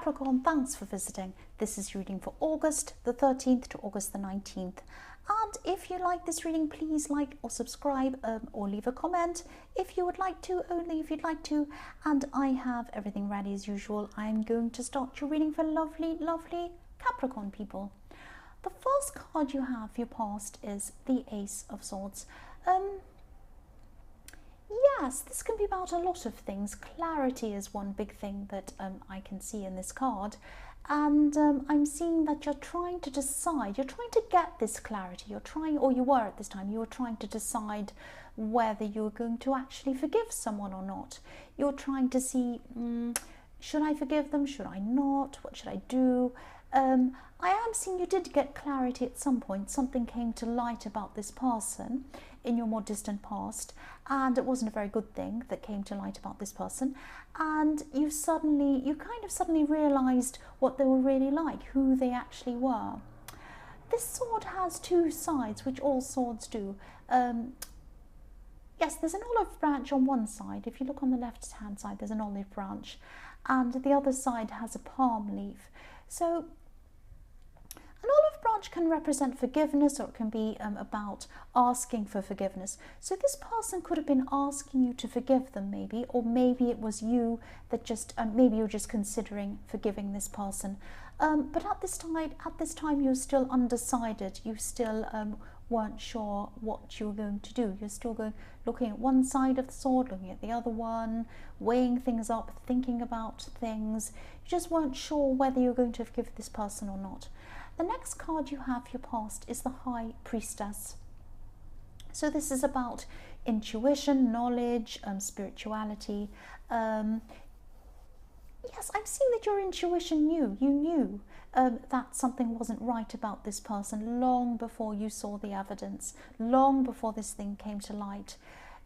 Capricorn, thanks for visiting. This is reading for August the 13th to August the 19th. And if you like this reading, please like or subscribe or leave a comment if you would like to, only if you'd like to. And I have everything ready as usual. I'm going to start your reading for lovely, lovely Capricorn people. The first card you have for your past is the Ace of Swords. Yes, this can be about a lot of things. Clarity is one big thing that I can see in this card. And I'm seeing that you're trying to decide, you're trying to get this clarity. You're trying, or you were at this time, you were trying to decide whether you're going to actually forgive someone or not. You're trying to see, should I forgive them? Should I not? What should I do? I am seeing you did get clarity at some point. Something came to light about this person in your more distant past, and it wasn't a very good thing that came to light about this person, and you kind of suddenly realized what they were really like, who they actually were. This sword has two sides, which all swords do. Yes, there's an olive branch on one side. If you look on the left hand side, there's an olive branch, and the other side has a palm leaf. So an olive branch can represent forgiveness, or it can be about asking for forgiveness. So this person could have been asking you to forgive them, maybe, or maybe it was you that just, maybe you're just considering forgiving this person. But at this time, you're still undecided. You still weren't sure what you were going to do. You're still looking at one side of the sword, looking at the other one, weighing things up, thinking about things. You just weren't sure whether you're going to forgive this person or not. The next card you have for your past is the High Priestess. So this is about intuition, knowledge, spirituality. Yes, I'm seeing that your intuition knew. You knew that something wasn't right about this person long before you saw the evidence, long before this thing came to light.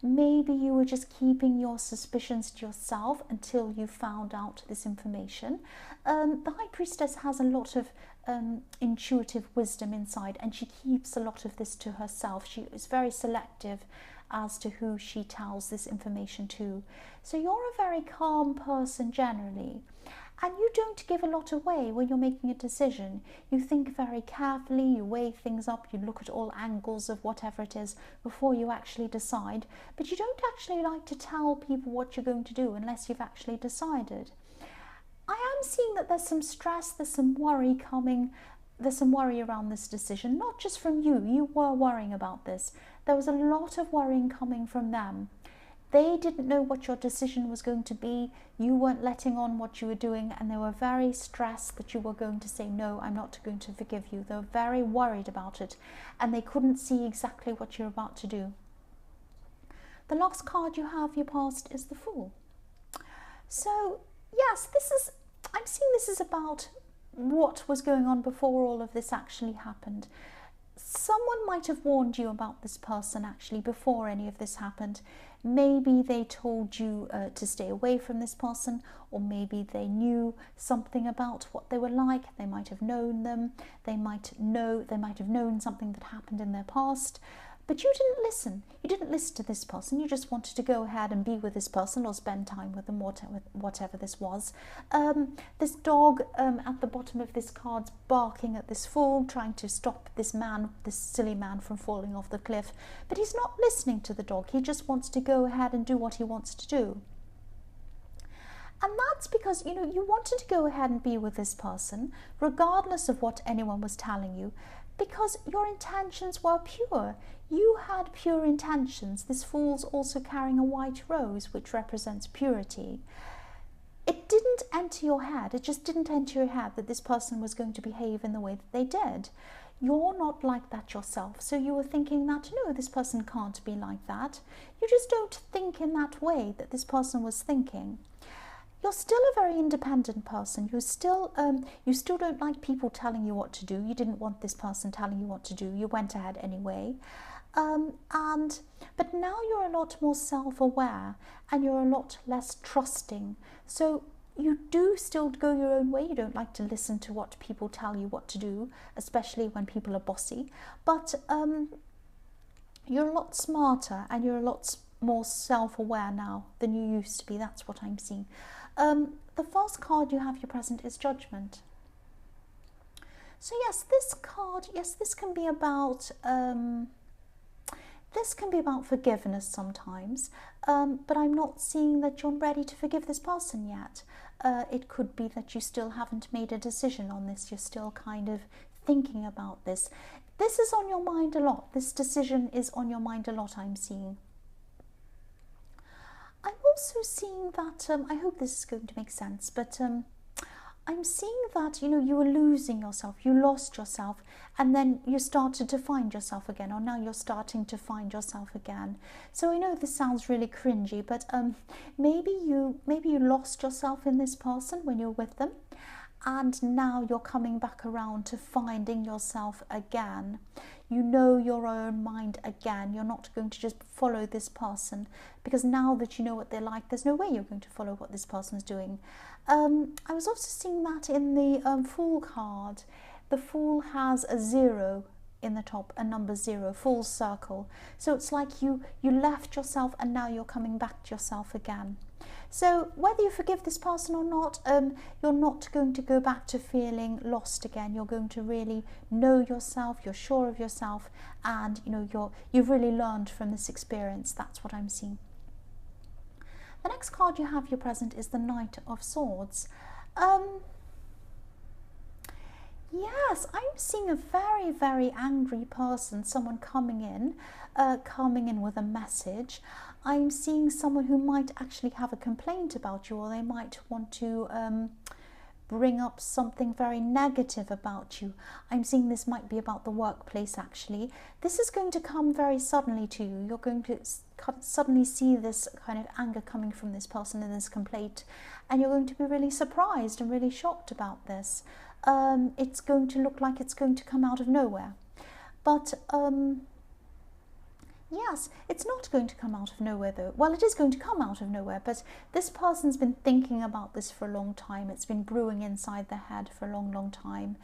Maybe you were just keeping your suspicions to yourself until you found out this information. The High Priestess has a lot of intuitive wisdom inside, and she keeps a lot of this to herself. She is very selective as to who she tells this information to. So you're a very calm person generally, and you don't give a lot away when you're making a decision. You think very carefully, you weigh things up, you look at all angles of whatever it is before you actually decide, but you don't actually like to tell people what you're going to do unless you've actually decided. I am seeing that there's some stress, there's some worry coming, there's some worry around this decision, not just from you. You were worrying about this. There was a lot of worrying coming from them. They didn't know what your decision was going to be. You weren't letting on what you were doing, and they were very stressed that you were going to say, no, I'm not going to forgive you. They were very worried about it, and they couldn't see exactly what you're about to do. The last card you have for your past is the Fool. So, yes, I'm seeing this is about what was going on before all of this actually happened. Someone might have warned you about this person actually before any of this happened. Maybe they told you to stay away from this person, or maybe they knew something about what they were like. They might have known them. They might have known something that happened in their past. But you didn't listen. You didn't listen to this person. You just wanted to go ahead and be with this person or spend time with them, whatever this was. This dog at the bottom of this card's barking at this fool, trying to stop this silly man from falling off the cliff. But he's not listening to the dog. He just wants to go ahead and do what he wants to do. And that's because, you wanted to go ahead and be with this person, regardless of what anyone was telling you, because your intentions were pure. You had pure intentions. This fool's also carrying a white rose, which represents purity. It didn't enter your head. It just didn't enter your head that this person was going to behave in the way that they did. You're not like that yourself. So you were thinking that, no, this person can't be like that. You just don't think in that way that this person was thinking. You're still a very independent person. You still don't like people telling you what to do. You didn't want this person telling you what to do. You went ahead anyway. But now you're a lot more self-aware, and you're a lot less trusting. So you do still go your own way. You don't like to listen to what people tell you what to do, especially when people are bossy. But you're a lot smarter, and you're a lot more self-aware now than you used to be. That's what I'm seeing. the first card you have your present is Judgment. So yes, this card, yes, this can be about forgiveness sometimes, but I'm not seeing that you're ready to forgive this person yet. It could be that you still haven't made a decision on this. You're still kind of thinking about this. This is on your mind a lot. This decision is on your mind a lot, I'm seeing. I'm also seeing that, I hope this is going to make sense, but I'm seeing that, you know, you were losing yourself, you lost yourself, and then you started to find yourself again, or now you're starting to find yourself again. So I know this sounds really cringy, but maybe you lost yourself in this person when you're with them, and now you're coming back around to finding yourself again. You know your own mind again. You're not going to just follow this person, because now that you know what they're like, there's no way you're going to follow what this person's doing. I was also seeing that in the Fool card. The Fool has a 0 in the top, a number 0, full circle. So it's like you left yourself and now you're coming back to yourself again. So whether you forgive this person or not, you're not going to go back to feeling lost again. You're going to really know yourself, you're sure of yourself, and you know you've really learned from this experience. That's what I'm seeing. The next card you have your present is the Knight of Swords. Yes, I'm seeing a very, very angry person, someone coming in with a message. I'm seeing someone who might actually have a complaint about you, or they might want to bring up something very negative about you. I'm seeing this might be about the workplace actually. This is going to come very suddenly to you. You're going to suddenly see this kind of anger coming from this person and this complaint, and you're going to be really surprised and really shocked about this. It's going to look like it's going to come out of nowhere. But yes, it's not going to come out of nowhere though. Well, it is going to come out of nowhere, but this person's been thinking about this for a long time. It's been brewing inside their head for a long, long time.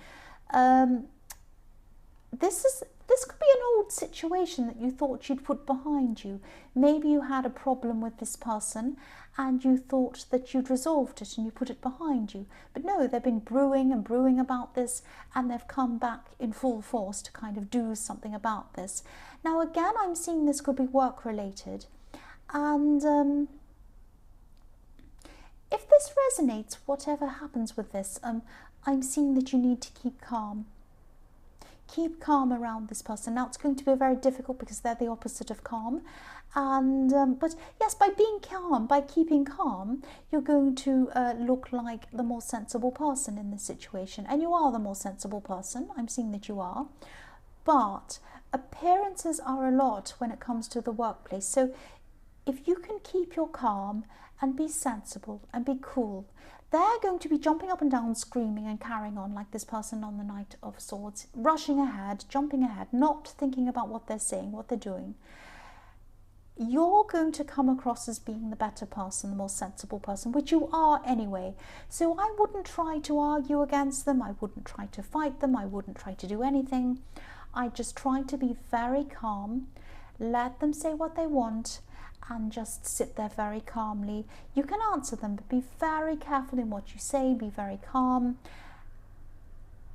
This could be an old situation that you thought you'd put behind you. Maybe you had a problem with this person and you thought that you'd resolved it and you put it behind you. But no, they've been brewing and brewing about this, and they've come back in full force to kind of do something about this. Now again, I'm seeing this could be work related, and if this resonates, whatever happens with this, I'm seeing that you need to keep calm. Keep calm around this person. Now it's going to be very difficult because they're the opposite of calm, and but yes, by being calm, by keeping calm, you're going to look like the more sensible person in this situation, and you are the more sensible person. I'm seeing that you are, but appearances are a lot when it comes to the workplace. So if you can keep your calm and be sensible and be cool, they're going to be jumping up and down, screaming and carrying on like this person on the Knight of Swords, rushing ahead, jumping ahead, not thinking about what they're saying, what they're doing. You're going to come across as being the better person, the more sensible person, which you are anyway. So I wouldn't try to argue against them. I wouldn't try to fight them. I wouldn't try to do anything. I just try to be very calm, let them say what they want, and just sit there very calmly. You can answer them, but be very careful in what you say, be very calm.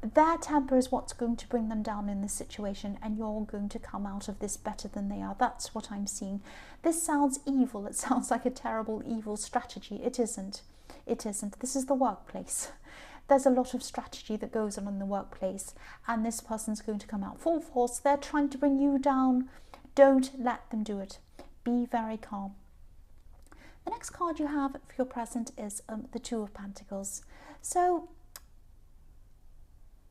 Their temper is what's going to bring them down in this situation, and you're going to come out of this better than they are. That's what I'm seeing. This sounds evil. It sounds like a terrible, evil strategy. It isn't. It isn't. This is the workplace. There's a lot of strategy that goes on in the workplace, and this person's going to come out full force. They're trying to bring you down. Don't let them do it. Be very calm. The next card you have for your present is the Two of Pentacles. So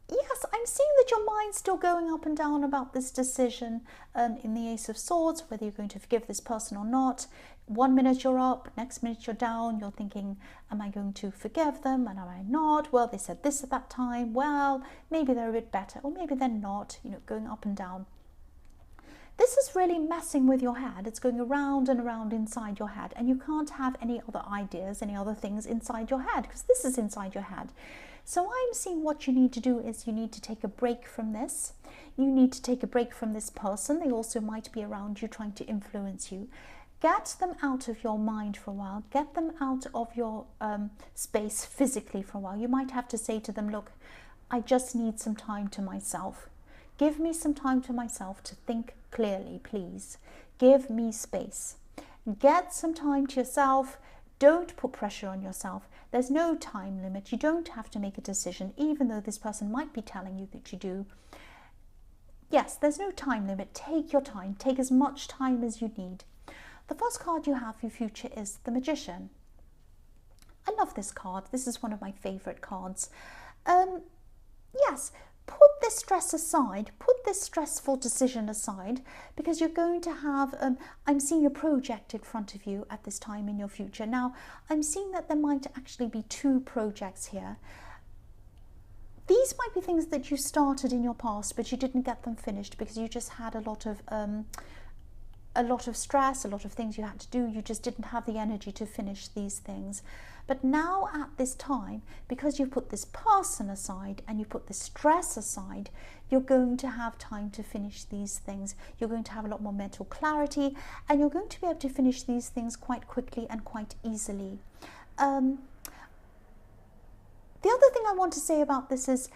yes, I'm seeing that your mind's still going up and down about this decision in the Ace of Swords, whether you're going to forgive this person or not. 1 minute you're up, next minute you're down. You're thinking, am I going to forgive them and am I not? Well, they said this at that time. Well, maybe they're a bit better, or maybe they're not, you know, going up and down. This is really messing with your head. It's going around and around inside your head, and you can't have any other ideas, any other things inside your head, because this is inside your head. So I'm seeing what you need to do is you need to take a break from this. You need to take a break from this person. They also might be around you trying to influence you. Get them out of your mind for a while. Get them out of your space physically for a while. You might have to say to them, look, I just need some time to myself. Give me some time to myself to think clearly, please. Give me space. Get some time to yourself. Don't put pressure on yourself. There's no time limit. You don't have to make a decision, even though this person might be telling you that you do. Yes, there's no time limit. Take your time. Take as much time as you need. The first card you have for your future is the Magician. I love this card. This is one of my favorite cards. Yes, put this stress aside. Put this stressful decision aside, because you're going to have, I'm seeing a project in front of you at this time in your future. Now, I'm seeing that there might actually be 2 projects here. These might be things that you started in your past, but you didn't get them finished because you just had a lot of stress, a lot of things you had to do. You just didn't have the energy to finish these things. But now at this time, because you put this person aside and you put the stress aside, you're going to have time to finish these things. You're going to have a lot more mental clarity, and you're going to be able to finish these things quite quickly and quite easily. The other thing I want to say about this is,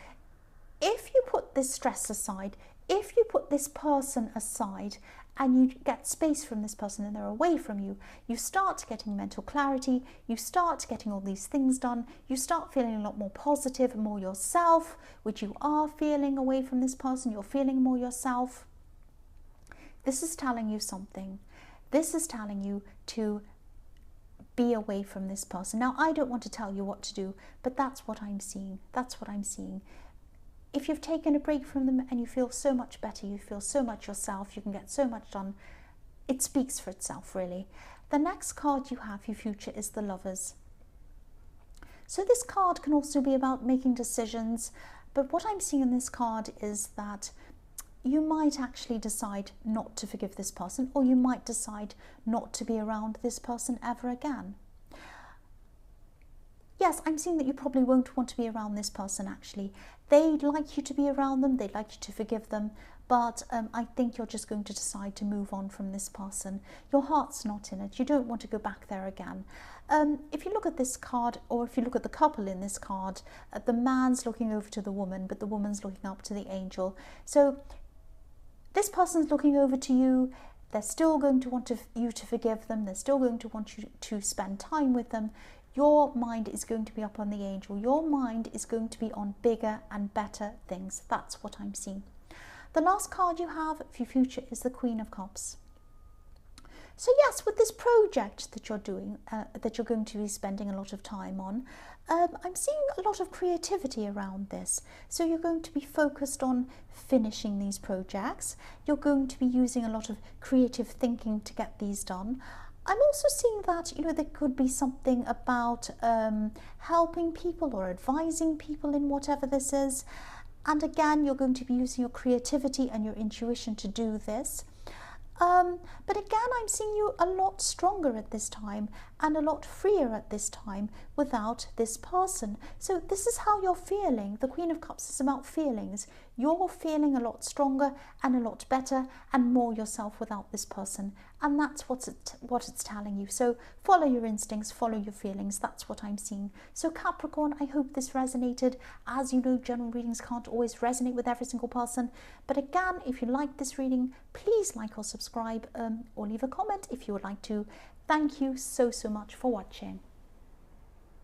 if you put this stress aside, if you put this person aside, and you get space from this person and they're away from you, you start getting mental clarity, you start getting all these things done, you start feeling a lot more positive and more yourself, which you are feeling away from this person. You're feeling more yourself. This is telling you something. This is telling you to be away from this person. Now, I don't want to tell you what to do, but that's what I'm seeing. That's what I'm seeing. If you've taken a break from them and you feel so much better, you feel so much yourself, you can get so much done, it speaks for itself, really. The next card you have for your future is the Lovers. So this card can also be about making decisions, but what I'm seeing in this card is that you might actually decide not to forgive this person, or you might decide not to be around this person ever again. Yes, I'm seeing that you probably won't want to be around this person, actually. They'd like you to be around them, they'd like you to forgive them, but I think you're just going to decide to move on from this person. Your heart's not in it. You don't want to go back there again. If you look at this card, or if you look at the couple in this card, the man's looking over to the woman, but the woman's looking up to the angel. So this person's looking over to you. They're still going to want you to forgive them. They're still going to want you to spend time with them. Your mind is going to be up on the angel. Your mind is going to be on bigger and better things. That's what I'm seeing. The last card you have for your future is the Queen of Cups. So yes, with this project that you're doing, that you're going to be spending a lot of time on, I'm seeing a lot of creativity around this. So you're going to be focused on finishing these projects. You're going to be using a lot of creative thinking to get these done. I'm also seeing that, there could be something about helping people or advising people in whatever this is. And again, you're going to be using your creativity and your intuition to do this. But again, I'm seeing you a lot stronger at this time and a lot freer at this time without this person. So this is how you're feeling. The Queen of Cups is about feelings. You're feeling a lot stronger and a lot better and more yourself without this person. And that's what it's telling you. So follow your instincts, follow your feelings. That's what I'm seeing. So Capricorn, I hope this resonated. As you know, general readings can't always resonate with every single person. But again, if you like this reading, please like or subscribe, or leave a comment if you would like to. Thank you so much for watching.